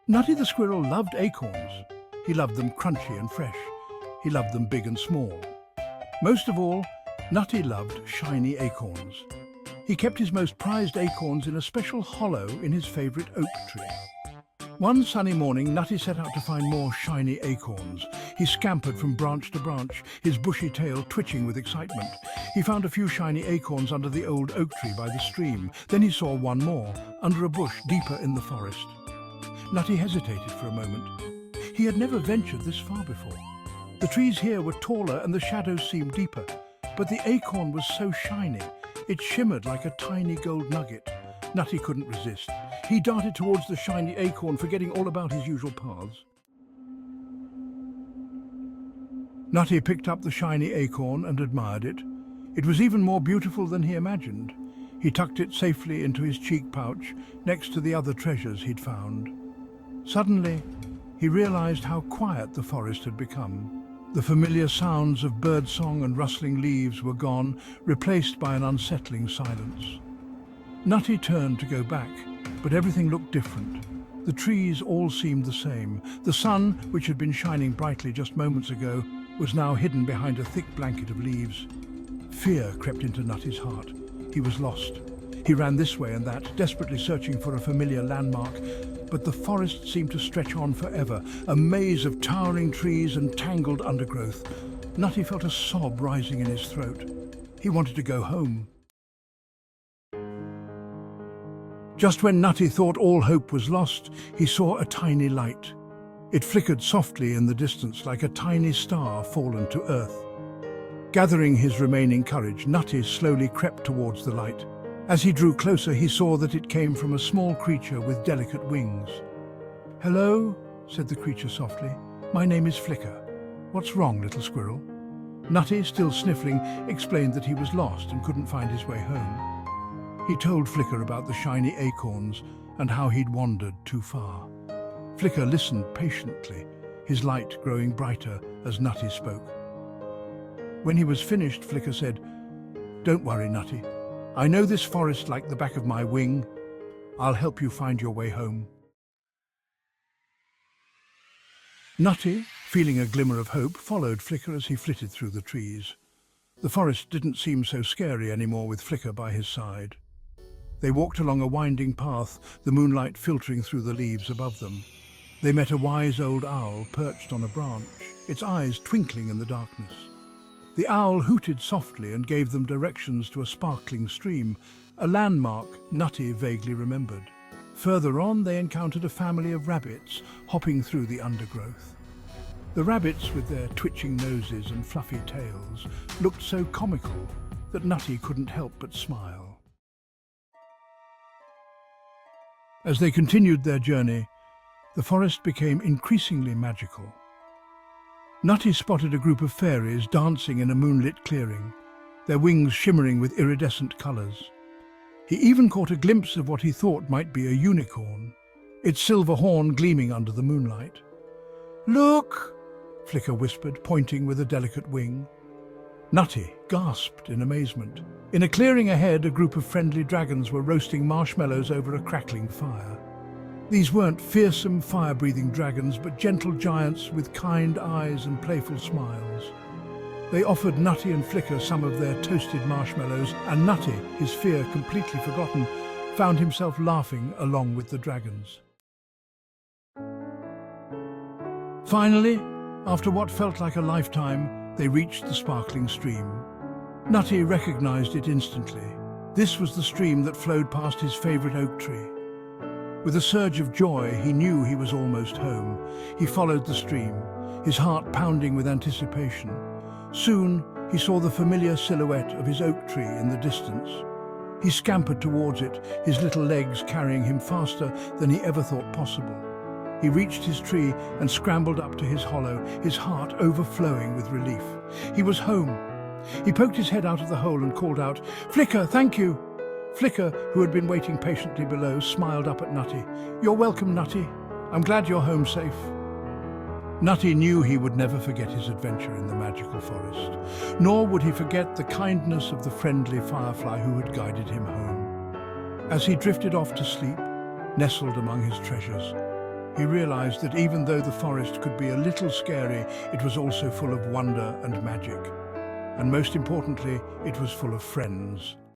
Nutty the squirrel loved acorns. He loved them crunchy and fresh. He loved them big and small. Most of all, Nutty loved shiny acorns. He kept his most prized acorns in a special hollow in his favourite oak tree. One sunny morning, Nutty set out to find more shiny acorns. He scampered from branch to branch, his bushy tail twitching with excitement. He found a few shiny acorns under the old oak tree by the stream. Then he saw one more, under a bush deeper in the forest. Nutty hesitated for a moment. He had never ventured this far before. The trees here were taller and the shadows seemed deeper, but the acorn was so shiny, it shimmered like a tiny gold nugget. Nutty couldn't resist. He darted towards the shiny acorn, forgetting all about his usual paths. Nutty picked up the shiny acorn and admired it. It was even more beautiful than he imagined. He tucked it safely into his cheek pouch, next to the other treasures he'd found. Suddenly, he realized how quiet the forest had become. The familiar sounds of birdsong and rustling leaves were gone, replaced by an unsettling silence. Nutty turned to go back, but everything looked different. The trees all seemed the same. The sun, which had been shining brightly just moments ago, was now hidden behind a thick blanket of leaves. Fear crept into Nutty's heart. He was lost. He ran this way and that, desperately searching for a familiar landmark, but the forest seemed to stretch on forever, a maze of towering trees and tangled undergrowth. Nutty felt a sob rising in his throat. He wanted to go home. Just when Nutty thought all hope was lost, he saw a tiny light. It flickered softly in the distance like a tiny star fallen to earth. Gathering his remaining courage, Nutty slowly crept towards the light. As he drew closer, he saw that it came from a small creature with delicate wings. "Hello," said the creature softly. "My name is Flicker. What's wrong, little squirrel?" Nutty, still sniffling, explained that he was lost and couldn't find his way home. He told Flicker about the shiny acorns and how he'd wandered too far. Flicker listened patiently, his light growing brighter as Nutty spoke. When he was finished, Flicker said, "Don't worry, Nutty. I know this forest like the back of my wing. I'll help you find your way home." Nutty, feeling a glimmer of hope, followed Flicker as he flitted through the trees. The forest didn't seem so scary anymore with Flicker by his side. They walked along a winding path, the moonlight filtering through the leaves above them. They met a wise old owl perched on a branch, its eyes twinkling in the darkness. The owl hooted softly and gave them directions to a sparkling stream, a landmark Nutty vaguely remembered. Further on, they encountered a family of rabbits hopping through the undergrowth. The rabbits, with their twitching noses and fluffy tails, looked so comical that Nutty couldn't help but smile. As they continued their journey, the forest became increasingly magical. Nutty spotted a group of fairies dancing in a moonlit clearing, their wings shimmering with iridescent colours. He even caught a glimpse of what he thought might be a unicorn, its silver horn gleaming under the moonlight. "Look!" Flicker whispered, pointing with a delicate wing. Nutty gasped in amazement. In a clearing ahead, a group of friendly dragons were roasting marshmallows over a crackling fire. These weren't fearsome, fire-breathing dragons, but gentle giants with kind eyes and playful smiles. They offered Nutty and Flicker some of their toasted marshmallows, and Nutty, his fear completely forgotten, found himself laughing along with the dragons. Finally, after what felt like a lifetime, they reached the sparkling stream. Nutty recognized it instantly. This was the stream that flowed past his favorite oak tree. With a surge of joy, he knew he was almost home. He followed the stream, his heart pounding with anticipation. Soon, he saw the familiar silhouette of his oak tree in the distance. He scampered towards it, his little legs carrying him faster than he ever thought possible. He reached his tree and scrambled up to his hollow, his heart overflowing with relief. He was home. He poked his head out of the hole and called out, "Flicker, thank you!" Flicker, who had been waiting patiently below, smiled up at Nutty. "You're welcome, Nutty. I'm glad you're home safe." Nutty knew he would never forget his adventure in the magical forest, nor would he forget the kindness of the friendly firefly who had guided him home. As he drifted off to sleep, nestled among his treasures, He realized that even though the forest could be a little scary, it was also full of wonder and magic. And most importantly, it was full of friends.